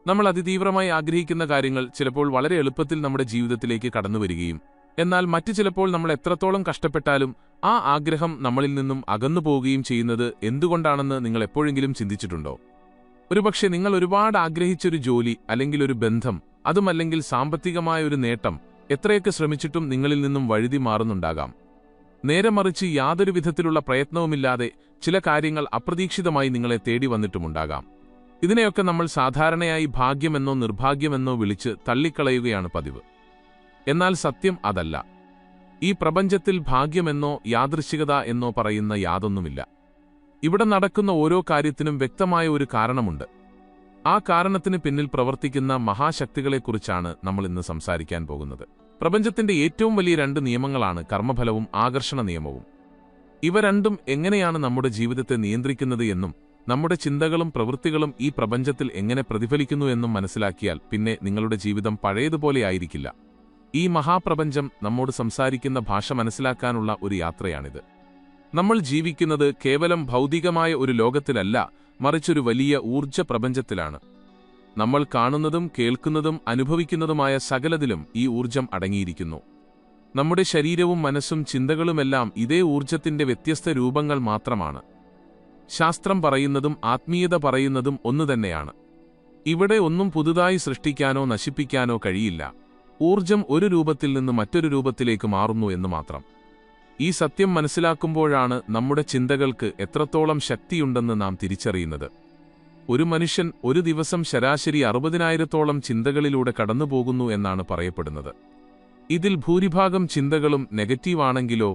നമ്മൾ അതിതീവ്രമായി ആഗ്രഹിക്കുന്ന കാര്യങ്ങൾ ചിലപ്പോൾ വളരെ എളുപ്പത്തിൽ നമ്മുടെ ജീവിതത്തിലേക്ക് കടന്നുവരികയും എന്നാൽ മറ്റു ചിലപ്പോൾ നമ്മൾ എത്രത്തോളം കഷ്ടപ്പെട്ടാലും ആ ആഗ്രഹം നമ്മളിൽ നിന്നും അകന്നു പോവുകയും ചെയ്യുന്നത് എന്തുകൊണ്ടാണെന്ന് നിങ്ങൾ എപ്പോഴെങ്കിലും ചിന്തിച്ചിട്ടുണ്ടോ? ഒരുപക്ഷെ നിങ്ങൾ ഒരുപാട് ആഗ്രഹിച്ചൊരു ജോലി അല്ലെങ്കിൽ ഒരു ബന്ധം, അതുമല്ലെങ്കിൽ സാമ്പത്തികമായ ഒരു നേട്ടം എത്രയൊക്കെ ശ്രമിച്ചിട്ടും നിങ്ങളിൽ നിന്നും വഴുതി മാറുന്നുണ്ടാകാം. നേരെ മറിച്ച് യാതൊരു വിധത്തിലുള്ള പ്രയത്നവുമില്ലാതെ ചില കാര്യങ്ങൾ അപ്രതീക്ഷിതമായി നിങ്ങളെ തേടി വന്നിട്ടുമുണ്ടാകാം. ഇതിനെയൊക്കെ നമ്മൾ സാധാരണയായി ഭാഗ്യമെന്നോ നിർഭാഗ്യമെന്നോ വിളിച്ച് തള്ളിക്കളയുകയാണ് പതിവ്. എന്നാൽ സത്യം അതല്ല. ഈ പ്രപഞ്ചത്തിൽ ഭാഗ്യമെന്നോ യാദൃശ്ചികത എന്നോ പറയുന്ന യാതൊന്നുമില്ല. ഇവിടെ നടക്കുന്ന ഓരോ കാര്യത്തിനും വ്യക്തമായ ഒരു കാരണമുണ്ട്. ആ കാരണത്തിന് പിന്നിൽ പ്രവർത്തിക്കുന്ന മഹാശക്തികളെക്കുറിച്ചാണ് നമ്മൾ ഇന്ന് സംസാരിക്കാൻ പോകുന്നത്. പ്രപഞ്ചത്തിന്റെ ഏറ്റവും വലിയ രണ്ട് നിയമങ്ങളാണ് കർമ്മഫലവും ആകർഷണ നിയമവും. ഇവ രണ്ടും എങ്ങനെയാണ് നമ്മുടെ ജീവിതത്തെ നിയന്ത്രിക്കുന്നത് എന്നും നമ്മുടെ ചിന്തകളും പ്രവൃത്തികളും ഈ പ്രപഞ്ചത്തിൽ എങ്ങനെ പ്രതിഫലിക്കുന്നു എന്നും മനസ്സിലാക്കിയാൽ പിന്നെ നിങ്ങളുടെ ജീവിതം പഴയതുപോലെയായിരിക്കില്ല. ഈ മഹാപ്രപഞ്ചം നമ്മോട് സംസാരിക്കുന്ന ഭാഷ മനസ്സിലാക്കാനുള്ള ഒരു യാത്രയാണിത്. നമ്മൾ ജീവിക്കുന്നത് കേവലം ഭൗതികമായ ഒരു ലോകത്തിലല്ല, മറിച്ചൊരു വലിയ ഊർജ്ജ പ്രപഞ്ചത്തിലാണ്. നമ്മൾ കാണുന്നതും കേൾക്കുന്നതും അനുഭവിക്കുന്നതുമായ സകലതിലും ഈ ഊർജ്ജം അടങ്ങിയിരിക്കുന്നു. നമ്മുടെ ശരീരവും മനസ്സും ചിന്തകളുമെല്ലാം ഇതേ ഊർജ്ജത്തിന്റെ വ്യത്യസ്ത രൂപങ്ങൾ മാത്രമാണ്. ശാസ്ത്രം പറയുന്നതും ആത്മീയത പറയുന്നതും ഒന്നുതന്നെയാണ്. ഇവിടെ ഒന്നും പുതുതായി സൃഷ്ടിക്കാനോ നശിപ്പിക്കാനോ കഴിയില്ല. ഊർജ്ജം ഒരു രൂപത്തിൽ നിന്ന് മറ്റൊരു രൂപത്തിലേക്ക് മാറുന്നു എന്ന് മാത്രം. ഈ സത്യം മനസ്സിലാക്കുമ്പോഴാണ് നമ്മുടെ ചിന്തകൾക്ക് എത്രത്തോളം ശക്തിയുണ്ടെന്ന് നാം തിരിച്ചറിയുന്നത്. ഒരു മനുഷ്യൻ ഒരു ദിവസം ശരാശരി 60,000-ഓളം ചിന്തകളിലൂടെ കടന്നുപോകുന്നു എന്നാണ് പറയപ്പെടുന്നത്. ഇതിൽ ഭൂരിഭാഗം ചിന്തകളും നെഗറ്റീവാണെങ്കിലോ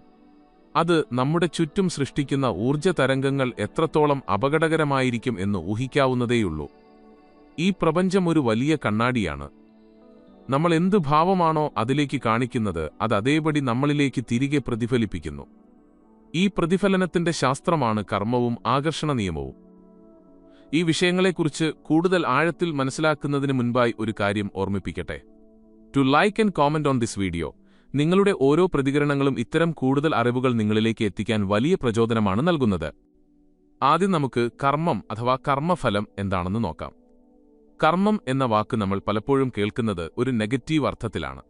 അത് നമ്മുടെ ചുറ്റും സൃഷ്ടിക്കുന്ന ഊർജ്ജ തരംഗങ്ങൾ എത്രത്തോളം അപകടകരമായിരിക്കും എന്ന് ഊഹിക്കാവുന്നതേയുള്ളൂ. ഈ പ്രപഞ്ചം ഒരു വലിയ കണ്ണാടിയാണ്. നമ്മൾ എന്ത് ഭാവമാണോ അതിലേക്ക് കാണിക്കുന്നത് അത് അതേപടി നമ്മളിലേക്ക് തിരികെ പ്രതിഫലിപ്പിക്കുന്നു. ഈ പ്രതിഫലനത്തിന്റെ ശാസ്ത്രമാണ് കർമ്മവും ആകർഷണ നിയമവും. ഈ വിഷയങ്ങളെക്കുറിച്ച് കൂടുതൽ ആഴത്തിൽ മനസ്സിലാക്കുന്നതിന് മുൻപായി ഒരു കാര്യം ഓർമ്മിപ്പിക്കട്ടെ. To like and comment on this video. നിങ്ങളുടെ ഓരോ പ്രതികരണങ്ങളും ഇത്തരം കൂടുതൽ അറിവുകൾ നിങ്ങളിലേക്ക് എത്തിക്കാൻ വലിയ പ്രചോദനമാണ് നൽകുന്നത്. ആദ്യം നമുക്ക് കർമ്മം അഥവാ കർമ്മഫലം എന്താണെന്ന് നോക്കാം. കർമ്മം എന്ന വാക്ക് നമ്മൾ പലപ്പോഴും കേൾക്കുന്നത് ഒരു നെഗറ്റീവ് അർത്ഥത്തിലാണ്.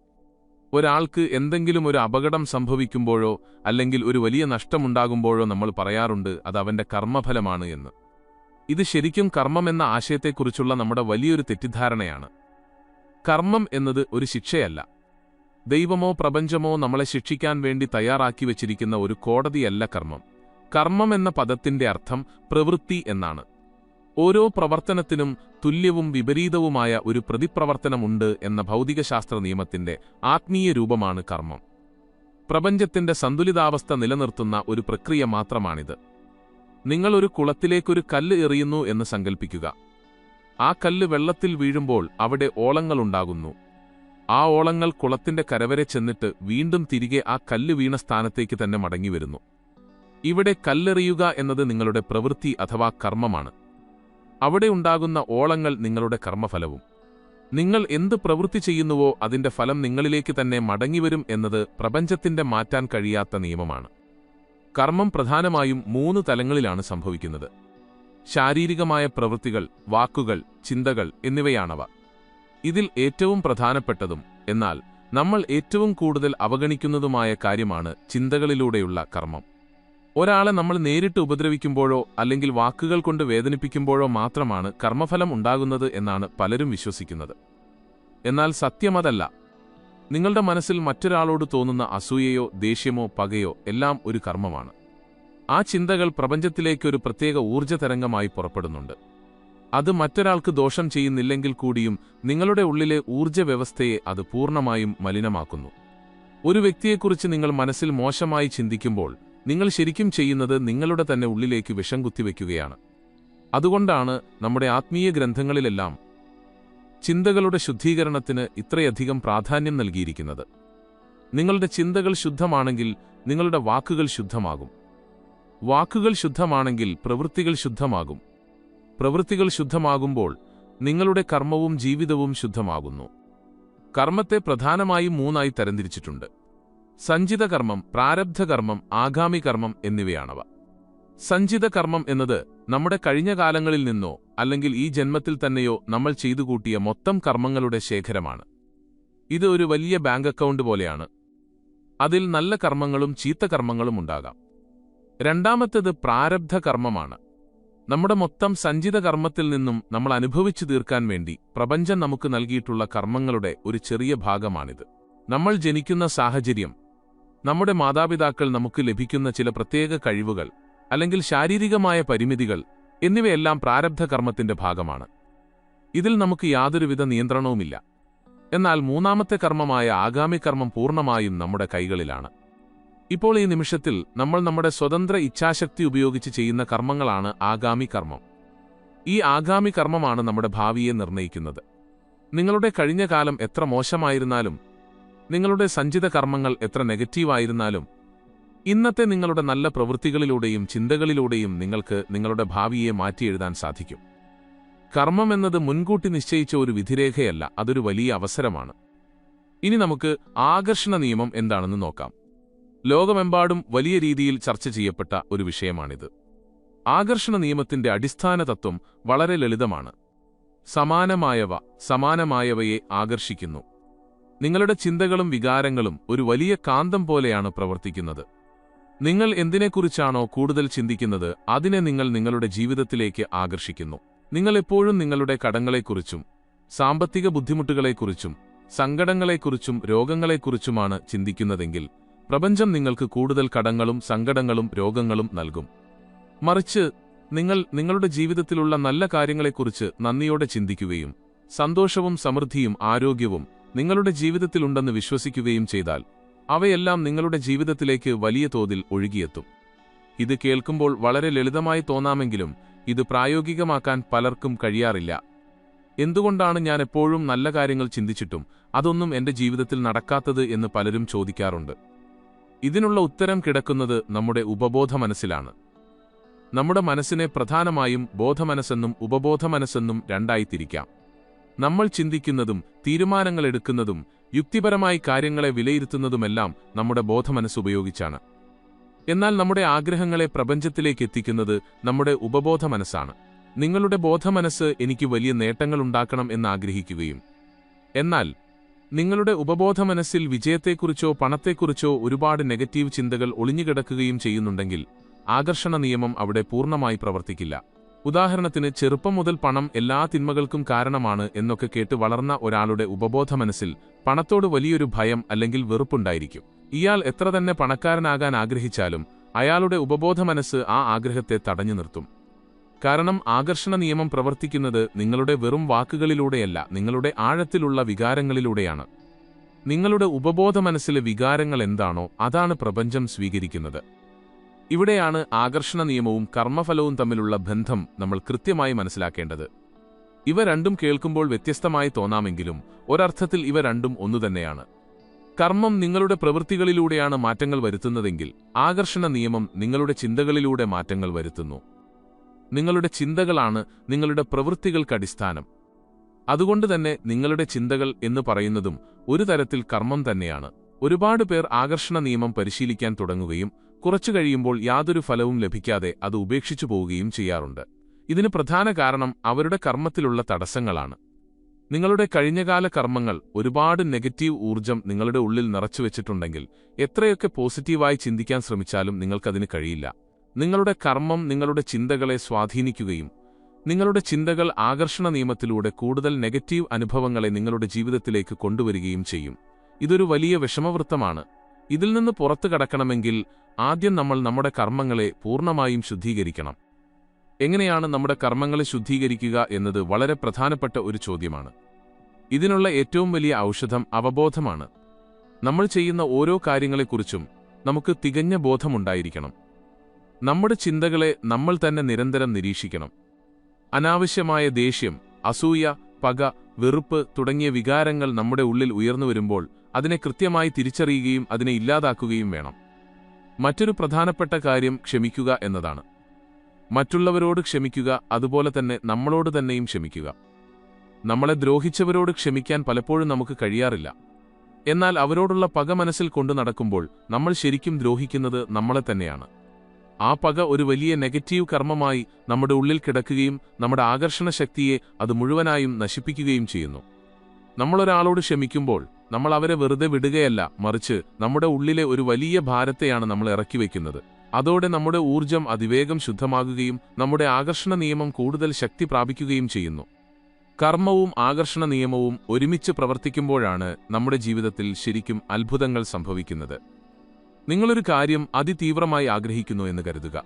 ഒരാൾക്ക് എന്തെങ്കിലും ഒരു അപകടം സംഭവിക്കുമ്പോഴോ അല്ലെങ്കിൽ ഒരു വലിയ നഷ്ടമുണ്ടാകുമ്പോഴോ നമ്മൾ പറയാറുണ്ട് അത് അവന്റെ കർമ്മഫലമാണ് എന്ന്. ഇത് ശരിക്കും കർമ്മം എന്ന ആശയത്തെക്കുറിച്ചുള്ള നമ്മുടെ വലിയൊരു തെറ്റിദ്ധാരണയാണ്. കർമ്മം എന്നത് ഒരു ശിക്ഷയല്ല. ദൈവമോ പ്രപഞ്ചമോ നമ്മളെ ശിക്ഷിക്കാൻ വേണ്ടി തയ്യാറാക്കി വച്ചിരിക്കുന്ന ഒരു കോടതിയല്ല കർമ്മം. കർമ്മം എന്ന പദത്തിന്റെ അർത്ഥം പ്രവൃത്തി എന്നാണ്. ഓരോ പ്രവർത്തനത്തിനും തുല്യവും വിപരീതവുമായ ഒരു പ്രതിപ്രവർത്തനമുണ്ട് എന്ന ഭൗതികശാസ്ത്ര നിയമത്തിന്റെ ആത്മീയ രൂപമാണ് കർമ്മം. പ്രപഞ്ചത്തിന്റെ സന്തുലിതാവസ്ഥ നിലനിർത്തുന്ന ഒരു പ്രക്രിയ മാത്രമാണിത്. നിങ്ങൾ ഒരു കുളത്തിലേക്കൊരു കല്ല് എറിയുന്നു എന്ന് സങ്കൽപ്പിക്കുക. ആ കല്ല് വെള്ളത്തിൽ വീഴുമ്പോൾ അവിടെ ഓളങ്ങളുണ്ടാകുന്നു. ആ ഓളങ്ങൾ കുളത്തിന്റെ കരവരെ ചെന്നിട്ട് വീണ്ടും തിരികെ ആ കല്ല് വീണ സ്ഥാനത്തേക്ക് തന്നെ മടങ്ങിവരുന്നു. ഇവിടെ കല്ലെറിയുക എന്നത് നിങ്ങളുടെ പ്രവൃത്തി അഥവാ കർമ്മമാണ്. അവിടെ ഉണ്ടാകുന്ന ഓളങ്ങൾ നിങ്ങളുടെ കർമ്മഫലവും. നിങ്ങൾ എന്ത് പ്രവൃത്തി ചെയ്യുന്നുവോ അതിന്റെ ഫലം നിങ്ങളിലേക്ക് തന്നെ മടങ്ങിവരും എന്നത് പ്രപഞ്ചത്തിന്റെ മാറ്റാൻ കഴിയാത്ത നിയമമാണ്. കർമ്മം പ്രധാനമായും 3 തലങ്ങളിലാണ് സംഭവിക്കുന്നത്. ശാരീരികമായ പ്രവൃത്തികൾ, വാക്കുകൾ, ചിന്തകൾ എന്നിവയാണവ. ഇതിൽ ഏറ്റവും പ്രധാനപ്പെട്ടതും എന്നാൽ നമ്മൾ ഏറ്റവും കൂടുതൽ അവഗണിക്കുന്നതുമായ കാര്യമാണ് ചിന്തകളിലൂടെയുള്ള കർമ്മം. ഒരാളെ നമ്മൾ നേരിട്ട് ഉപദ്രവിക്കുമ്പോഴോ അല്ലെങ്കിൽ വാക്കുകൾ കൊണ്ട് വേദനിപ്പിക്കുമ്പോഴോ മാത്രമാണ് കർമ്മഫലം ഉണ്ടാകുന്നത് എന്നാണ് പലരും വിശ്വസിക്കുന്നത്. എന്നാൽ സത്യമതല്ല. നിങ്ങളുടെ മനസ്സിൽ മറ്റൊരാളോട് തോന്നുന്ന അസൂയയോ ദേഷ്യമോ പകയോ എല്ലാം ഒരു കർമ്മമാണ്. ആ ചിന്തകൾ പ്രപഞ്ചത്തിലേക്ക് ഒരു പ്രത്യേക ഊർജ്ജ തരംഗമായി പുറപ്പെടുന്നുണ്ട്. അത് മറ്റൊരാൾക്ക് ദോഷം ചെയ്യുന്നില്ലെങ്കിൽ കൂടിയും നിങ്ങളുടെ ഉള്ളിലെ ഊർജ്ജ വ്യവസ്ഥയെ അത് പൂർണ്ണമായും മലിനമാക്കുന്നു. ഒരു വ്യക്തിയെക്കുറിച്ച് നിങ്ങൾ മനസ്സിൽ മോശമായി ചിന്തിക്കുമ്പോൾ നിങ്ങൾ ശരിക്കും ചെയ്യുന്നത് നിങ്ങളുടെ തന്നെ ഉള്ളിലേക്ക് വിഷം കുത്തിവെക്കുകയാണ്. അതുകൊണ്ടാണ് നമ്മുടെ ആത്മീയ ഗ്രന്ഥങ്ങളിലെല്ലാം ചിന്തകളുടെ ശുദ്ധീകരണത്തിന് ഇത്രയധികം പ്രാധാന്യം നൽകിയിരിക്കുന്നത്. നിങ്ങളുടെ ചിന്തകൾ ശുദ്ധമാണെങ്കിൽ നിങ്ങളുടെ വാക്കുകൾ ശുദ്ധമാകും. വാക്കുകൾ ശുദ്ധമാണെങ്കിൽ പ്രവൃത്തികൾ ശുദ്ധമാകും. പ്രവൃത്തികൾ ശുദ്ധമാകുമ്പോൾ നിങ്ങളുടെ കർമ്മവും ജീവിതവും ശുദ്ധമാകുന്നു. കർമ്മത്തെ പ്രധാനമായും 3ആയി തരംതിരിച്ചിട്ടുണ്ട്. സഞ്ചിത കർമ്മം, പ്രാരബ്ധ കർമ്മം, ആഗാമി കർമ്മം എന്നിവയാണവ. സഞ്ചിത കർമ്മം എന്നത് നമ്മുടെ കഴിഞ്ഞ കാലങ്ങളിൽ നിന്നോ അല്ലെങ്കിൽ ഈ ജന്മത്തിൽ തന്നെയോ നമ്മൾ ചെയ്തു കൂട്ടിയ മൊത്തം കർമ്മങ്ങളുടെ ശേഖരമാണ്. ഇത് ഒരു വലിയ ബാങ്ക് അക്കൗണ്ട് പോലെയാണ്. അതിൽ നല്ല കർമ്മങ്ങളും ചീത്ത കർമ്മങ്ങളും ഉണ്ടാകാം. രണ്ടാമത്തേത് പ്രാരബ്ധ കർമ്മമാണ്. നമ്മുടെ മൊത്തം സഞ്ചിത കർമ്മത്തിൽ നിന്നും നമ്മൾ അനുഭവിച്ചു തീർക്കാൻ വേണ്ടി പ്രപഞ്ചം നമുക്ക് നൽകിയിട്ടുള്ള കർമ്മങ്ങളുടെ ഒരു ചെറിയ ഭാഗമാണിത്. നമ്മൾ ജനിക്കുന്ന സാഹചര്യം, നമ്മുടെ മാതാപിതാക്കൾ നമുക്ക് ലഭിക്കുന്ന ചില പ്രത്യേക കഴിവുകൾ, അല്ലെങ്കിൽ ശാരീരികമായ പരിമിതികൾ എന്നിവയെല്ലാം പ്രാരബ്ധ കർമ്മത്തിന്റെ ഭാഗമാണ്. ഇതിൽ നമുക്ക് യാതൊരുവിധ നിയന്ത്രണവുമില്ല. എന്നാൽ മൂന്നാമത്തെ കർമ്മമായ ആഗാമി കർമ്മം പൂർണ്ണമായും നമ്മുടെ കൈകളിലാണ്. ഇപ്പോൾ ഈ നിമിഷത്തിൽ നമ്മൾ നമ്മുടെ സ്വതന്ത്ര ഇച്ഛാശക്തി ഉപയോഗിച്ച് ചെയ്യുന്ന കർമ്മങ്ങളാണ് ആഗാമി കർമ്മം. ഈ ആഗാമി കർമ്മമാണ് നമ്മുടെ ഭാവിയെ നിർണ്ണയിക്കുന്നത്. നിങ്ങളുടെ കഴിഞ്ഞ കാലം എത്ര മോശമായിരുന്നാലും, നിങ്ങളുടെ സഞ്ചിത കർമ്മങ്ങൾ എത്ര നെഗറ്റീവായിരുന്നാലും, ഇന്നത്തെ നിങ്ങളുടെ നല്ല പ്രവൃത്തികളിലൂടെയും ചിന്തകളിലൂടെയും നിങ്ങൾക്ക് നിങ്ങളുടെ ഭാവിയെ മാറ്റിയെഴുതാൻ സാധിക്കും. കർമ്മം എന്നത് മുൻകൂട്ടി നിശ്ചയിച്ച ഒരു വിധിരേഖയല്ല, അതൊരു വലിയ അവസരമാണ്. ഇനി നമുക്ക് ആകർഷണ നിയമം എന്താണെന്ന് നോക്കാം. ലോകമെമ്പാടും വലിയ രീതിയിൽ ചർച്ച ചെയ്യപ്പെട്ട ഒരു വിഷയമാണിത്. ആകർഷണ നിയമത്തിന്റെ അടിസ്ഥാന തത്വം വളരെ ലളിതമാണ്. സമാനമായവയെ ആകർഷിക്കുന്നു. നിങ്ങളുടെ ചിന്തകളും വികാരങ്ങളും ഒരു വലിയ കാന്തം പോലെയാണ് പ്രവർത്തിക്കുന്നത്. നിങ്ങൾ എന്തിനെക്കുറിച്ചാണോ കൂടുതൽ ചിന്തിക്കുന്നത്, അതിനെ നിങ്ങൾ നിങ്ങളുടെ ജീവിതത്തിലേക്ക് ആകർഷിക്കുന്നു. നിങ്ങൾ എപ്പോഴും നിങ്ങളുടെ കടങ്ങളെക്കുറിച്ചും സാമ്പത്തിക ബുദ്ധിമുട്ടുകളെക്കുറിച്ചും സങ്കടങ്ങളെക്കുറിച്ചും രോഗങ്ങളെക്കുറിച്ചുമാണ് ചിന്തിക്കുന്നതെങ്കിൽ പ്രപഞ്ചം നിങ്ങൾക്ക് കൂടുതൽ കടങ്ങളും സങ്കടങ്ങളും രോഗങ്ങളും നൽകും. മറിച്ച് നിങ്ങൾ നിങ്ങളുടെ ജീവിതത്തിലുള്ള നല്ല കാര്യങ്ങളെക്കുറിച്ച് നന്ദിയോടെ ചിന്തിക്കുകയും സന്തോഷവും സമൃദ്ധിയും ആരോഗ്യവും നിങ്ങളുടെ ജീവിതത്തിലുണ്ടെന്ന് വിശ്വസിക്കുകയും ചെയ്താൽ അവയെല്ലാം നിങ്ങളുടെ ജീവിതത്തിലേക്ക് വലിയ തോതിൽ ഒഴുകിയെത്തും. ഇത് കേൾക്കുമ്പോൾ വളരെ ലളിതമായി തോന്നാമെങ്കിലും ഇത് പ്രായോഗികമാക്കാൻ പലർക്കും കഴിയാറില്ല. എന്തുകൊണ്ടാണ് ഞാൻ എപ്പോഴും നല്ല കാര്യങ്ങൾ ചിന്തിച്ചിട്ടും അതൊന്നും എന്റെ ജീവിതത്തിൽ നടക്കാത്തത് എന്ന് പലരും ചോദിക്കാറുണ്ട്. ഇതിനുള്ള ഉത്തരം കിടക്കുന്നത് നമ്മുടെ ഉപബോധ മനസ്സിലാണ്. നമ്മുടെ മനസ്സിനെ പ്രധാനമായും ബോധമനസ്സെന്നും ഉപബോധമനസ്സെന്നും രണ്ടായി തിരിക്കാം. നമ്മൾ ചിന്തിക്കുന്നതും തീരുമാനങ്ങളെടുക്കുന്നതും യുക്തിപരമായി കാര്യങ്ങളെ വിലയിരുത്തുന്നതുമെല്ലാം നമ്മുടെ ബോധമനസ്സുപയോഗിച്ചാണ്. എന്നാൽ നമ്മുടെ ആഗ്രഹങ്ങളെ പ്രപഞ്ചത്തിലേക്ക് എത്തിക്കുന്നത് നമ്മുടെ ഉപബോധ മനസ്സാണ്. നിങ്ങളുടെ ബോധമനസ്സ് എനിക്ക് വലിയ നേട്ടങ്ങളുണ്ടാക്കണം എന്നാഗ്രഹിക്കുകയും എന്നാൽ നിങ്ങളുടെ ഉപബോധ മനസ്സിൽ വിജയത്തെക്കുറിച്ചോ പണത്തെക്കുറിച്ചോ ഒരുപാട് നെഗറ്റീവ് ചിന്തകൾ ഒളിഞ്ഞുകിടക്കുകയും ചെയ്യുന്നുണ്ടെങ്കിൽ ആകർഷണ നിയമം അവിടെ പൂർണ്ണമായി പ്രവർത്തിക്കില്ല. ഉദാഹരണത്തിന്, ചെറുപ്പം മുതൽ പണം എല്ലാ തിന്മകൾക്കും കാരണമാണ് എന്നൊക്കെ കേട്ട് വളർന്ന ഒരാളുടെ ഉപബോധ മനസ്സിൽ പണത്തോട് വലിയൊരു ഭയം അല്ലെങ്കിൽ വെറുപ്പുണ്ടായിരിക്കും. ഇയാൾ എത്ര തന്നെ പണക്കാരനാകാൻ ആഗ്രഹിച്ചാലും അയാളുടെ ഉപബോധ മനസ്സ് ആ ആഗ്രഹത്തെ തടഞ്ഞു നിർത്തും. കാരണം ആകർഷണ നിയമം പ്രവർത്തിക്കുന്നത് നിങ്ങളുടെ വെറും വാക്കുകളിലൂടെയല്ല, നിങ്ങളുടെ ആഴത്തിലുള്ള വികാരങ്ങളിലൂടെയാണ്. നിങ്ങളുടെ ഉപബോധ മനസ്സിലെ വികാരങ്ങൾ എന്താണോ അതാണ് പ്രപഞ്ചം സ്വീകരിക്കുന്നത്. ഇവിടെയാണ് ആകർഷണ നിയമവും കർമ്മഫലവും തമ്മിലുള്ള ബന്ധം നമ്മൾ കൃത്യമായി മനസ്സിലാക്കേണ്ടത്. ഇവ രണ്ടും കേൾക്കുമ്പോൾ വ്യത്യസ്തമായി തോന്നാമെങ്കിലും ഒരർത്ഥത്തിൽ ഇവ രണ്ടും ഒന്നുതന്നെയാണ്. കർമ്മം നിങ്ങളുടെ പ്രവൃത്തികളിലൂടെയാണ് മാറ്റങ്ങൾ വരുത്തുന്നതെങ്കിൽ ആകർഷണ നിയമം നിങ്ങളുടെ ചിന്തകളിലൂടെ മാറ്റങ്ങൾ വരുത്തുന്നു. നിങ്ങളുടെ ചിന്തകളാണ് നിങ്ങളുടെ പ്രവൃത്തികൾക്ക് അടിസ്ഥാനം. അതുകൊണ്ടുതന്നെ നിങ്ങളുടെ ചിന്തകൾ എന്ന് പറയുന്നതും ഒരു തരത്തിൽ കർമ്മം തന്നെയാണ്. ഒരുപാട് പേർ ആകർഷണ നിയമം പരിശീലിക്കാൻ തുടങ്ങുകയും കുറച്ചു കഴിയുമ്പോൾ യാതൊരു ഫലവും ലഭിക്കാതെ അത് ഉപേക്ഷിച്ചു പോവുകയും ചെയ്യാറുണ്ട്. ഇതിന് പ്രധാന കാരണം അവരുടെ കർമ്മത്തിലുള്ള തടസ്സങ്ങളാണ്. നിങ്ങളുടെ കഴിഞ്ഞകാല കർമ്മങ്ങൾ ഒരുപാട് നെഗറ്റീവ് ഊർജം നിങ്ങളുടെ ഉള്ളിൽ നിറച്ചുവെച്ചിട്ടുണ്ടെങ്കിൽ എത്രയൊക്കെ പോസിറ്റീവായി ചിന്തിക്കാൻ ശ്രമിച്ചാലും നിങ്ങൾക്കതിന് കഴിയില്ല. നിങ്ങളുടെ കർമ്മം നിങ്ങളുടെ ചിന്തകളെ സ്വാധീനിക്കുകയും നിങ്ങളുടെ ചിന്തകൾ ആകർഷണ നിയമത്തിലൂടെ കൂടുതൽ നെഗറ്റീവ് അനുഭവങ്ങളെ നിങ്ങളുടെ ജീവിതത്തിലേക്ക് കൊണ്ടുവരികയും ചെയ്യും. ഇതൊരു വലിയ വിഷമവൃത്തമാണ്. ഇതിൽ നിന്ന് പുറത്തു കടക്കണമെങ്കിൽ ആദ്യം നമ്മൾ നമ്മുടെ കർമ്മങ്ങളെ പൂർണ്ണമായും ശുദ്ധീകരിക്കണം. എങ്ങനെയാണ് നമ്മുടെ കർമ്മങ്ങളെ ശുദ്ധീകരിക്കുക എന്നത് വളരെ പ്രധാനപ്പെട്ട ഒരു ചോദ്യമാണ്. ഇതിനുള്ള ഏറ്റവും വലിയ ഔഷധം അവബോധമാണ്. നമ്മൾ ചെയ്യുന്ന ഓരോ കാര്യങ്ങളെക്കുറിച്ചും നമുക്ക് തികഞ്ഞ ബോധമുണ്ടായിരിക്കണം. നമ്മുടെ ചിന്തകളെ നമ്മൾ തന്നെ നിരന്തരം നിരീക്ഷിക്കണം. അനാവശ്യമായ ദേഷ്യം, അസൂയ, പക, വെറുപ്പ് തുടങ്ങിയ വികാരങ്ങൾ നമ്മുടെ ഉള്ളിൽ ഉയർന്നുവരുമ്പോൾ അതിനെ കൃത്യമായി തിരിച്ചറിയുകയും അതിനെ ഇല്ലാതാക്കുകയും വേണം. മറ്റൊരു പ്രധാനപ്പെട്ട കാര്യം ക്ഷമിക്കുക എന്നതാണ്. മറ്റുള്ളവരോട് ക്ഷമിക്കുക, അതുപോലെ തന്നെ നമ്മളോട് തന്നെയും ക്ഷമിക്കുക. നമ്മളെ ദ്രോഹിച്ചവരോട് ക്ഷമിക്കാൻ പലപ്പോഴും നമുക്ക് കഴിയാറില്ല. എന്നാൽ അവരോടുള്ള പക മനസ്സിൽ കൊണ്ടു നടക്കുമ്പോൾ നമ്മൾ ശരിക്കും ദ്രോഹിക്കുന്നത് നമ്മളെ തന്നെയാണ്. ആ പക ഒരു വലിയ നെഗറ്റീവ് കർമ്മമായി നമ്മുടെ ഉള്ളിൽ കിടക്കുകയും നമ്മുടെ ആകർഷണ ശക്തിയെ അത് മുഴുവനായും നശിപ്പിക്കുകയും ചെയ്യുന്നു. നമ്മളൊരാളോട് ക്ഷമിക്കുമ്പോൾ നമ്മൾ അവരെ വെറുതെ വിടുകയല്ല, മറിച്ച് നമ്മുടെ ഉള്ളിലെ ഒരു വലിയ ഭാരത്തെയാണ് നമ്മൾ ഇറക്കിവെക്കുന്നത്. അതോടെ നമ്മുടെ ഊർജം അതിവേഗം ശുദ്ധമാകുകയും നമ്മുടെ ആകർഷണ നിയമം കൂടുതൽ ശക്തി പ്രാപിക്കുകയും ചെയ്യുന്നു. കർമ്മവും ആകർഷണ നിയമവും ഒരുമിച്ച് പ്രവർത്തിക്കുമ്പോഴാണ് നമ്മുടെ ജീവിതത്തിൽ ശരിക്കും അത്ഭുതങ്ങൾ സംഭവിക്കുന്നത്. നിങ്ങളൊരു കാര്യം അതിതീവ്രമായി ആഗ്രഹിക്കുന്നു എന്ന് കരുതുക.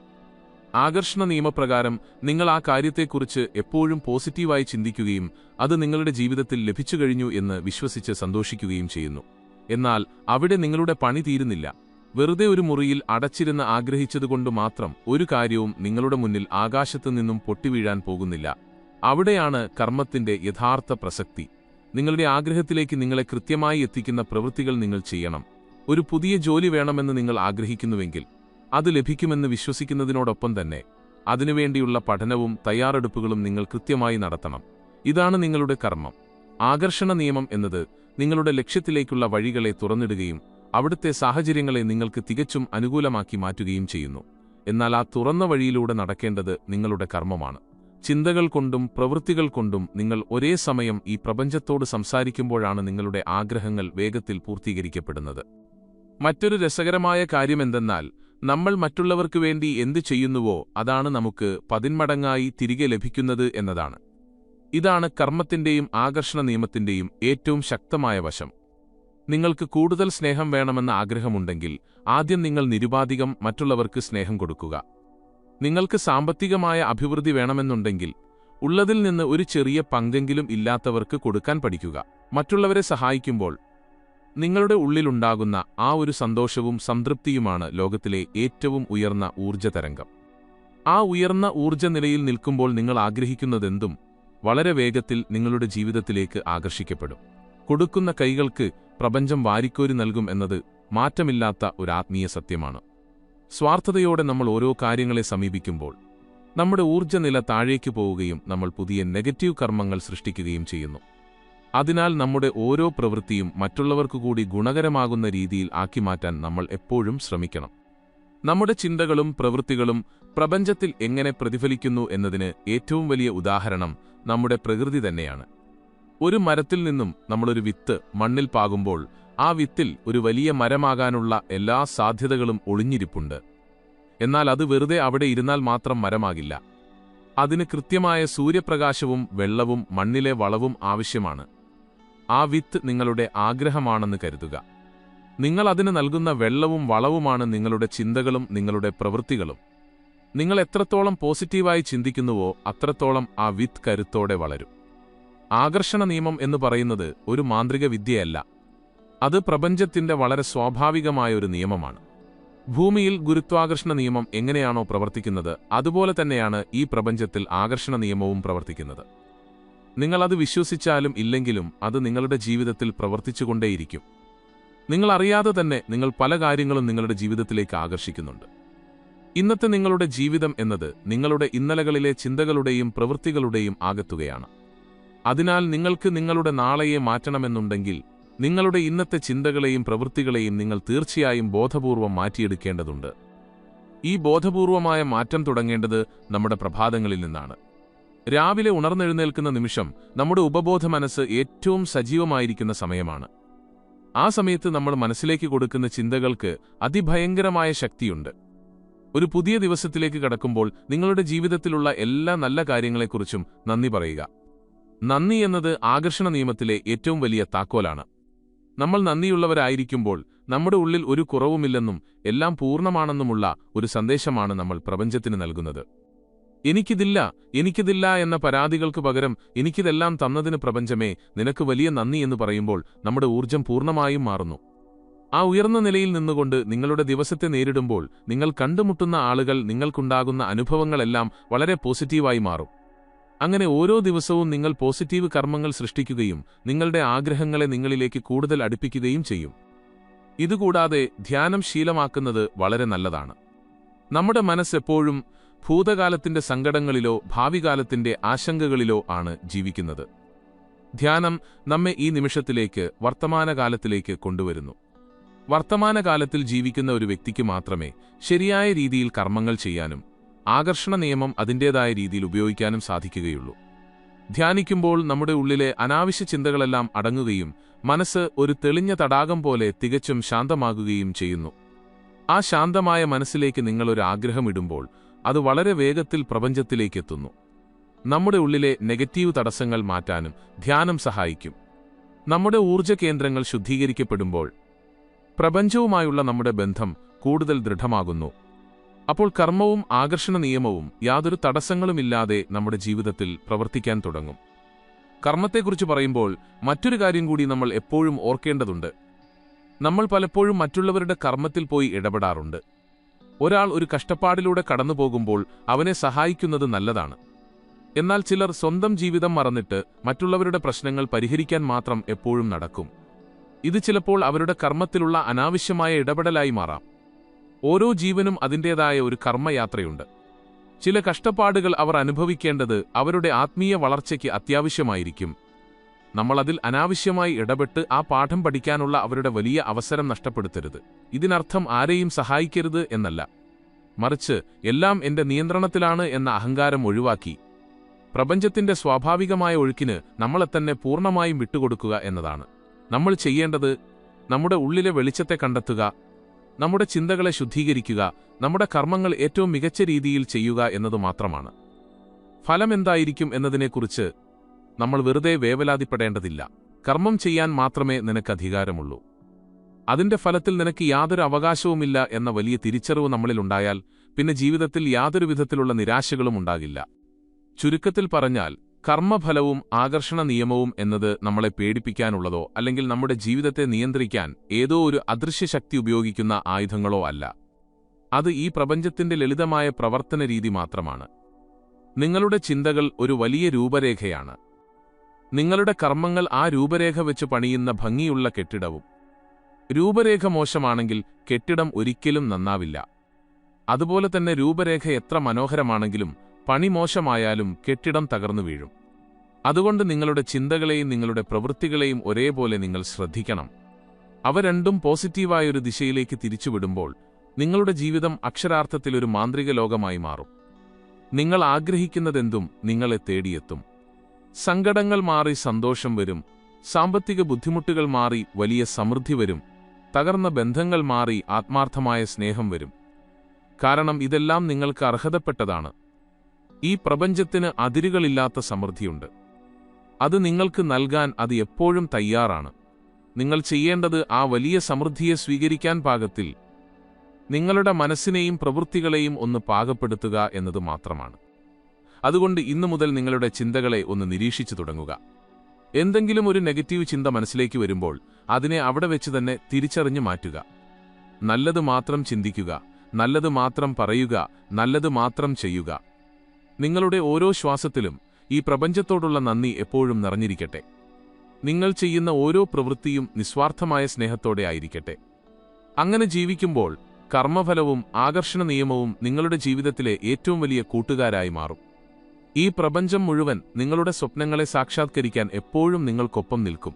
ആകർഷണ നിയമപ്രകാരം നിങ്ങൾ ആ കാര്യത്തെക്കുറിച്ച് എപ്പോഴും പോസിറ്റീവായി ചിന്തിക്കുകയും അത് നിങ്ങളുടെ ജീവിതത്തിൽ ലഭിച്ചുകഴിഞ്ഞു എന്ന് വിശ്വസിച്ച് സന്തോഷിക്കുകയും ചെയ്യുന്നു. എന്നാൽ അവിടെ നിങ്ങളുടെ പണി തീരുന്നില്ല. വെറുതെ ഒരു മുറിയിൽ അടച്ചിരുന്ന് ആഗ്രഹിച്ചതുകൊണ്ട് മാത്രം ഒരു കാര്യവും നിങ്ങളുടെ മുന്നിൽ ആകാശത്തു നിന്നും പൊട്ടിവീഴാൻ പോകുന്നില്ല. അവിടെയാണ് കർമ്മത്തിന്റെ യഥാർത്ഥ പ്രസക്തി. നിങ്ങളുടെ ആഗ്രഹത്തിലേക്ക് നിങ്ങളെ കൃത്യമായി എത്തിക്കുന്ന പ്രവൃത്തികൾ നിങ്ങൾ ചെയ്യണം. ഒരു പുതിയ ജോലി വേണമെന്ന് നിങ്ങൾ ആഗ്രഹിക്കുന്നുവെങ്കിൽ അത് ലഭിക്കുമെന്ന് വിശ്വസിക്കുന്നതിനോടൊപ്പം തന്നെ അതിനുവേണ്ടിയുള്ള പഠനവും തയ്യാറെടുപ്പുകളും നിങ്ങൾ കൃത്യമായി നടത്തണം. ഇതാണ് നിങ്ങളുടെ കർമ്മം. ആകർഷണ നിയമം എന്നത് നിങ്ങളുടെ ലക്ഷ്യത്തിലേക്കുള്ള വഴികളെ തുറന്നിടുകയും അവിടുത്തെ സാഹചര്യങ്ങളെ നിങ്ങൾക്ക് തികച്ചും അനുകൂലമാക്കി മാറ്റുകയും ചെയ്യുന്നു. എന്നാൽ ആ തുറന്ന വഴിയിലൂടെ നടക്കേണ്ടത് നിങ്ങളുടെ കർമ്മമാണ്. ചിന്തകൾ കൊണ്ടും പ്രവൃത്തികൾ കൊണ്ടും നിങ്ങൾ ഒരേ സമയം ഈ പ്രപഞ്ചത്തോട് സംസാരിക്കുമ്പോഴാണ് നിങ്ങളുടെ ആഗ്രഹങ്ങൾ വേഗത്തിൽ പൂർത്തീകരിക്കപ്പെടുന്നത്. മറ്റൊരു രസകരമായ കാര്യമെന്തെന്നാൽ നമ്മൾ മറ്റുള്ളവർക്ക് വേണ്ടി എന്തു ചെയ്യുന്നുവോ അതാണ് നമുക്ക് 10 മടങ്ങായി തിരികെ ലഭിക്കുന്നത് എന്നതാണ്. ഇതാണ് കർമ്മത്തിന്റെയും ആകർഷണ നിയമത്തിന്റെയും ഏറ്റവും ശക്തമായ വശം. നിങ്ങൾക്ക് കൂടുതൽ സ്നേഹം വേണമെന്ന ആഗ്രഹമുണ്ടെങ്കിൽ ആദ്യം നിങ്ങൾ നിരുപാധികം മറ്റുള്ളവർക്ക് സ്നേഹം കൊടുക്കുക. നിങ്ങൾക്ക് സാമ്പത്തികമായ അഭിവൃദ്ധി വേണമെന്നുണ്ടെങ്കിൽ ഉള്ളതിൽ നിന്ന് ഒരു ചെറിയ പങ്കെങ്കിലും ഇല്ലാത്തവർക്ക് കൊടുക്കാൻ പഠിക്കുക. മറ്റുള്ളവരെ സഹായിക്കുമ്പോൾ നിങ്ങളുടെ ഉള്ളിലുണ്ടാകുന്ന ആ ഒരു സന്തോഷവും സംതൃപ്തിയുമാണ് ലോകത്തിലെ ഏറ്റവും ഉയർന്ന ഊർജ്ജതരംഗം. ആ ഉയർന്ന ഊർജ്ജനിലയിൽ നിൽക്കുമ്പോൾ നിങ്ങൾ ആഗ്രഹിക്കുന്നതെന്തും വളരെ വേഗത്തിൽ നിങ്ങളുടെ ജീവിതത്തിലേക്ക് ആകർഷിക്കപ്പെടും. കൊടുക്കുന്ന കൈകൾക്ക് പ്രപഞ്ചം വാരിക്കോരി നൽകും എന്നത് മാറ്റമില്ലാത്ത ഒരു ആത്മീയ സത്യമാണ്. സ്വാർത്ഥതയോടെ നമ്മൾ ഓരോ കാര്യങ്ങളെ സമീപിക്കുമ്പോൾ നമ്മുടെ ഊർജ്ജനില താഴേക്ക് പോവുകയും നമ്മൾ പുതിയ നെഗറ്റീവ് കർമ്മങ്ങൾ സൃഷ്ടിക്കുകയും ചെയ്യുന്നു. അതിനാൽ നമ്മുടെ ഓരോ പ്രവൃത്തിയും മറ്റുള്ളവർക്കു കൂടി ഗുണകരമാകുന്ന രീതിയിൽ ആക്കി മാറ്റാൻ നമ്മൾ എപ്പോഴും ശ്രമിക്കണം. നമ്മുടെ ചിന്തകളും പ്രവൃത്തികളും പ്രപഞ്ചത്തിൽ എങ്ങനെ പ്രതിഫലിക്കുന്നു എന്നതിന് ഏറ്റവും വലിയ ഉദാഹരണം നമ്മുടെ പ്രകൃതി തന്നെയാണ്. ഒരു മരത്തിൽ നിന്നും നമ്മളൊരു വിത്ത് മണ്ണിൽ പാകുമ്പോൾ ആ വിത്തിൽ ഒരു വലിയ മരമാകാനുള്ള എല്ലാ സാധ്യതകളും ഒളിഞ്ഞിരിപ്പുണ്ട്. എന്നാൽ അത് വെറുതെ അവിടെ ഇരുന്നാൽ മാത്രം മരമാകില്ല. അതിന് കൃത്യമായ സൂര്യപ്രകാശവും വെള്ളവും മണ്ണിലെ വളവും ആവശ്യമാണ്. ആ വിത്ത് നിങ്ങളുടെ ആഗ്രഹമാണെന്ന് കരുതുക. നിങ്ങൾ അതിന് നൽകുന്ന വെള്ളവും വളവുമാണ് നിങ്ങളുടെ ചിന്തകളും നിങ്ങളുടെ പ്രവൃത്തികളും. നിങ്ങൾ എത്രത്തോളം പോസിറ്റീവായി ചിന്തിക്കുന്നുവോ അത്രത്തോളം ആ വിത്ത് കരുത്തോടെ വളരും. ആകർഷണ നിയമം എന്ന് പറയുന്നത് ഒരു മാന്ത്രിക വിദ്യയല്ല. അത് പ്രപഞ്ചത്തിന്റെ വളരെ സ്വാഭാവികമായ ഒരു നിയമമാണ്. ഭൂമിയിൽ ഗുരുത്വാകർഷണ നിയമം എങ്ങനെയാണോ പ്രവർത്തിക്കുന്നത് അതുപോലെ തന്നെയാണ് ഈ പ്രപഞ്ചത്തിൽ ആകർഷണ നിയമവും പ്രവർത്തിക്കുന്നത്. നിങ്ങളത് വിശ്വസിച്ചാലും ഇല്ലെങ്കിലും അത് നിങ്ങളുടെ ജീവിതത്തിൽ പ്രവർത്തിച്ചുകൊണ്ടേയിരിക്കും. നിങ്ങൾ അറിയാതെ തന്നെ നിങ്ങൾ പല കാര്യങ്ങളും നിങ്ങളുടെ ജീവിതത്തിലേക്ക് ആകർഷിക്കുന്നുണ്ട്. ഇന്നത്തെ നിങ്ങളുടെ ജീവിതം എന്നത് നിങ്ങളുടെ ഇന്നലകളിലെ ചിന്തകളുടെയും പ്രവൃത്തികളുടെയും ആകത്തുകയാണ്. അതിനാൽ നിങ്ങൾക്ക് നിങ്ങളുടെ നാളെയെ മാറ്റണമെന്നുണ്ടെങ്കിൽ നിങ്ങളുടെ ഇന്നത്തെ ചിന്തകളെയും പ്രവൃത്തികളെയും നിങ്ങൾ തീർച്ചയായും ബോധപൂർവം മാറ്റിയെടുക്കേണ്ടതുണ്ട്. ഈ ബോധപൂർവമായ മാറ്റം തുടങ്ങേണ്ടത് നമ്മുടെ പ്രഭാതങ്ങളിൽ നിന്നാണ്. രാവിലെ ഉണർന്നെഴുന്നേൽക്കുന്ന നിമിഷം നമ്മുടെ ഉപബോധ മനസ്സ് ഏറ്റവും സജീവമായിരിക്കുന്ന സമയമാണ്. ആ സമയത്ത് നമ്മൾ മനസ്സിലേക്ക് കൊടുക്കുന്ന ചിന്തകൾക്ക് അതിഭയങ്കരമായ ശക്തിയുണ്ട്. ഒരു പുതിയ ദിവസത്തിലേക്ക് കടക്കുമ്പോൾ നിങ്ങളുടെ ജീവിതത്തിലുള്ള എല്ലാ നല്ല കാര്യങ്ങളെക്കുറിച്ചും നന്ദി പറയുക. നന്ദി എന്നത് ആകർഷണ നിയമത്തിലെ ഏറ്റവും വലിയ താക്കോലാണ്. നമ്മൾ നന്ദിയുള്ളവരായിരിക്കുമ്പോൾ നമ്മുടെ ഉള്ളിൽ ഒരു കുറവുമില്ലെന്നും എല്ലാം പൂർണ്ണമാണെന്നുമുള്ള ഒരു സന്ദേശമാണ് നമ്മൾ പ്രപഞ്ചത്തിന് നൽകുന്നത്. എനിക്കിതില്ല എന്ന പരാതികൾക്ക് പകരം എനിക്കിതെല്ലാം തന്നതിന് പ്രപഞ്ചമേ നിനക്ക് വലിയ നന്ദി എന്ന് പറയുമ്പോൾ നമ്മുടെ ഊർജ്ജം പൂർണ്ണമായും മാറുന്നു. ആ ഉയർന്ന നിലയിൽ നിന്നുകൊണ്ട് നിങ്ങളുടെ ദിവസത്തെ നേരിടുമ്പോൾ നിങ്ങൾ കണ്ടുമുട്ടുന്ന ആളുകൾ നിങ്ങൾക്കുണ്ടാകുന്ന അനുഭവങ്ങളെല്ലാം വളരെ പോസിറ്റീവായി മാറും. അങ്ങനെ ഓരോ ദിവസവും നിങ്ങൾ പോസിറ്റീവ് കർമ്മങ്ങൾ സൃഷ്ടിക്കുകയും നിങ്ങളുടെ ആഗ്രഹങ്ങളെ നിങ്ങളിലേക്ക് കൂടുതൽ അടുപ്പിക്കുകയും ചെയ്യും. ഇതുകൂടാതെ ധ്യാനം ശീലമാക്കുന്നത് വളരെ നല്ലതാണ്. നമ്മുടെ മനസ്സെപ്പോഴും ഭൂതകാലത്തിന്റെ സങ്കടങ്ങളിലോ ഭാവികാലത്തിന്റെ ആശങ്കകളിലോ ആണ് ജീവിക്കുന്നത്. ധ്യാനം നമ്മെ ഈ നിമിഷത്തിലേക്ക് വർത്തമാനകാലത്തിലേക്ക് കൊണ്ടുവരുന്നു. വർത്തമാനകാലത്തിൽ ജീവിക്കുന്ന ഒരു വ്യക്തിക്ക് മാത്രമേ ശരിയായ രീതിയിൽ കർമ്മങ്ങൾ ചെയ്യാനും ആകർഷണ നിയമം അതിൻ്റേതായ രീതിയിൽ ഉപയോഗിക്കാനും സാധിക്കുകയുള്ളൂ. ധ്യാനിക്കുമ്പോൾ നമ്മുടെ ഉള്ളിലെ അനാവശ്യ ചിന്തകളെല്ലാം അടങ്ങുകയും മനസ്സ് ഒരു തെളിഞ്ഞ തടാകം പോലെ തികച്ചും ശാന്തമാകുകയും ചെയ്യുന്നു. ആ ശാന്തമായ മനസ്സിലേക്ക് നിങ്ങളൊരു ആഗ്രഹമിടുമ്പോൾ അത് വളരെ വേഗത്തിൽ പ്രപഞ്ചത്തിലേക്കെത്തുന്നു. നമ്മുടെ ഉള്ളിലെ നെഗറ്റീവ് തടസ്സങ്ങൾ മാറ്റാനും ധ്യാനം സഹായിക്കും. നമ്മുടെ ഊർജ്ജ കേന്ദ്രങ്ങൾ ശുദ്ധീകരിക്കപ്പെടുമ്പോൾ പ്രപഞ്ചവുമായുള്ള നമ്മുടെ ബന്ധം കൂടുതൽ ദൃഢമാകുന്നു. അപ്പോൾ കർമ്മവും ആകർഷണ നിയമവും യാതൊരു തടസ്സങ്ങളുമില്ലാതെ നമ്മുടെ ജീവിതത്തിൽ പ്രവർത്തിക്കാൻ തുടങ്ങും. കർമ്മത്തെക്കുറിച്ച് പറയുമ്പോൾ മറ്റൊരു കാര്യം കൂടി നമ്മൾ എപ്പോഴും ഓർക്കേണ്ടതുണ്ട്. നമ്മൾ പലപ്പോഴും മറ്റുള്ളവരുടെ കർമ്മത്തിൽ പോയി ഇടപെടാറുണ്ട്. ഒരാൾ ഒരു കഷ്ടപ്പാടിലൂടെ കടന്നുപോകുമ്പോൾ അവനെ സഹായിക്കുന്നത് നല്ലതാണ്. എന്നാൽ ചിലർ സ്വന്തം ജീവിതം മറന്നിട്ട് മറ്റുള്ളവരുടെ പ്രശ്നങ്ങൾ പരിഹരിക്കാൻ മാത്രം എപ്പോഴും നടക്കും. ഇത് ചിലപ്പോൾ അവരുടെ കർമ്മത്തിലുള്ള അനാവശ്യമായ ഇടപെടലായി മാറാം. ഓരോ ജീവനും അതിൻ്റേതായ ഒരു കർമ്മയാത്രയുണ്ട്. ചില കഷ്ടപ്പാടുകൾ അവർ അനുഭവിക്കേണ്ടത് അവരുടെ ആത്മീയ വളർച്ചയ്ക്ക് അത്യാവശ്യമായിരിക്കും. നമ്മൾ അതിൽ അനാവശ്യമായി ഇടപെട്ട് ആ പാഠം പഠിക്കാനുള്ള അവരുടെ വലിയ അവസരം നഷ്ടപ്പെടുത്തരുത്. ഇതിനർത്ഥം ആരെയും സഹായിക്കരുത് എന്നല്ല, മറിച്ച് എല്ലാം എന്റെ നിയന്ത്രണത്തിലാണ് എന്ന അഹങ്കാരം ഒഴിവാക്കി പ്രപഞ്ചത്തിന്റെ സ്വാഭാവികമായ ഒഴുക്കിന് നമ്മളെത്തന്നെ പൂർണ്ണമായും വിട്ടുകൊടുക്കുക എന്നതാണ്. നമ്മൾ ചെയ്യേണ്ടത് നമ്മുടെ ഉള്ളിലെ വെളിച്ചത്തെ കണ്ടെത്തുക, നമ്മുടെ ചിന്തകളെ ശുദ്ധീകരിക്കുക, നമ്മുടെ കർമ്മങ്ങൾ ഏറ്റവും മികച്ച രീതിയിൽ ചെയ്യുക എന്നതു മാത്രമാണ്. ഫലം എന്തായിരിക്കും എന്നതിനെക്കുറിച്ച് നമ്മൾ വെറുതെ വേവലാതിപ്പെടേണ്ടതില്ല. കർമ്മം ചെയ്യാൻ മാത്രമേ നിനക്ക് അധികാരമുള്ളൂ. അതിന്റെ ഫലത്തിൽ നിനക്ക് യാതൊരു അവകാശവുമില്ല എന്ന വലിയ തിരിച്ചറിവ് നമ്മളിലുണ്ടായാൽ പിന്നെ ജീവിതത്തിൽ യാതൊരു വിധത്തിലുള്ള നിരാശകളും ഉണ്ടാകില്ല. ചുരുക്കത്തിൽ പറഞ്ഞാൽ, കർമ്മഫലവും ആകർഷണ നിയമവും എന്നത് നമ്മളെ പേടിപ്പിക്കാനുള്ളതോ അല്ലെങ്കിൽ നമ്മുടെ ജീവിതത്തെ നിയന്ത്രിക്കാൻ ഏതോ ഒരു അദൃശ്യശക്തി ഉപയോഗിക്കുന്ന ആയുധങ്ങളോ അല്ല. അത് ഈ പ്രപഞ്ചത്തിന്റെ ലളിതമായ പ്രവർത്തന രീതി മാത്രമാണ്. നിങ്ങളുടെ ചിന്തകൾ ഒരു വലിയ രൂപരേഖയാണ്. നിങ്ങളുടെ കർമ്മങ്ങൾ ആ രൂപരേഖ വെച്ച് പണിയുന്ന ഭംഗിയുള്ള കെട്ടിടവും. രൂപരേഖ മോശമാണെങ്കിൽ കെട്ടിടം ഒരിക്കലും നന്നാവില്ല. അതുപോലെ തന്നെ രൂപരേഖ എത്ര മനോഹരമാണെങ്കിലും പണി മോശമായാലും കെട്ടിടം തകർന്നു വീഴും. അതുകൊണ്ട് നിങ്ങളുടെ ചിന്തകളെയും നിങ്ങളുടെ പ്രവൃത്തികളെയും ഒരേപോലെ നിങ്ങൾ ശ്രദ്ധിക്കണം. അവ രണ്ടും പോസിറ്റീവായൊരു ദിശയിലേക്ക് തിരിച്ചുവിടുമ്പോൾ നിങ്ങളുടെ ജീവിതം അക്ഷരാർത്ഥത്തിൽ ഒരു മാന്ത്രിക ലോകമായി മാറും. നിങ്ങൾ ആഗ്രഹിക്കുന്നതെന്തും നിങ്ങളെ തേടിയെത്തും. സങ്കടങ്ങൾ മാറി സന്തോഷം വരും. സാമ്പത്തിക ബുദ്ധിമുട്ടുകൾ മാറി വലിയ സമൃദ്ധി വരും. തകർന്ന ബന്ധങ്ങൾ മാറി ആത്മാർത്ഥമായ സ്നേഹം വരും. കാരണം ഇതെല്ലാം നിങ്ങൾക്ക് അർഹതപ്പെട്ടതാണ്. ഈ പ്രപഞ്ചത്തിന് അതിരുകളില്ലാത്ത സമൃദ്ധിയുണ്ട്. അത് നിങ്ങൾക്ക് നൽകാൻ അത് എപ്പോഴും തയ്യാറാണ്. നിങ്ങൾ ചെയ്യേണ്ടത് ആ വലിയ സമൃദ്ധിയെ സ്വീകരിക്കാൻ പാകത്തിൽ നിങ്ങളുടെ മനസ്സിനെയും പ്രവൃത്തികളെയും ഒന്ന് പാകപ്പെടുത്തുക എന്നത് മാത്രമാണ്. അതുകൊണ്ട് ഇന്നു മുതൽ നിങ്ങളുടെ ചിന്തകളെ ഒന്ന് നിരീക്ഷിച്ചു തുടങ്ങുക. എന്തെങ്കിലും ഒരു നെഗറ്റീവ് ചിന്ത മനസ്സിലേക്ക് വരുമ്പോൾ അതിനെ അവിടെ വെച്ച് തന്നെ തിരിച്ചറിഞ്ഞു മാറ്റുക. നല്ലത് മാത്രം ചിന്തിക്കുക, നല്ലത് മാത്രം പറയുക, നല്ലത് മാത്രം ചെയ്യുക. നിങ്ങളുടെ ഓരോ ശ്വാസത്തിലും ഈ പ്രപഞ്ചത്തോടുള്ള നന്ദി എപ്പോഴും നിറഞ്ഞിരിക്കട്ടെ. നിങ്ങൾ ചെയ്യുന്ന ഓരോ പ്രവൃത്തിയും നിസ്വാർത്ഥമായ സ്നേഹത്തോടെ ആയിരിക്കട്ടെ. അങ്ങനെ ജീവിക്കുമ്പോൾ കർമ്മഫലവും ആകർഷണ നിയമവും നിങ്ങളുടെ ജീവിതത്തിലെ ഏറ്റവും വലിയ കൂട്ടുകാരായി മാറും. ഈ പ്രപഞ്ചം മുഴുവൻ നിങ്ങളുടെ സ്വപ്നങ്ങളെ സാക്ഷാത്കരിക്കാൻ എപ്പോഴും നിങ്ങൾക്കൊപ്പം നിൽക്കും.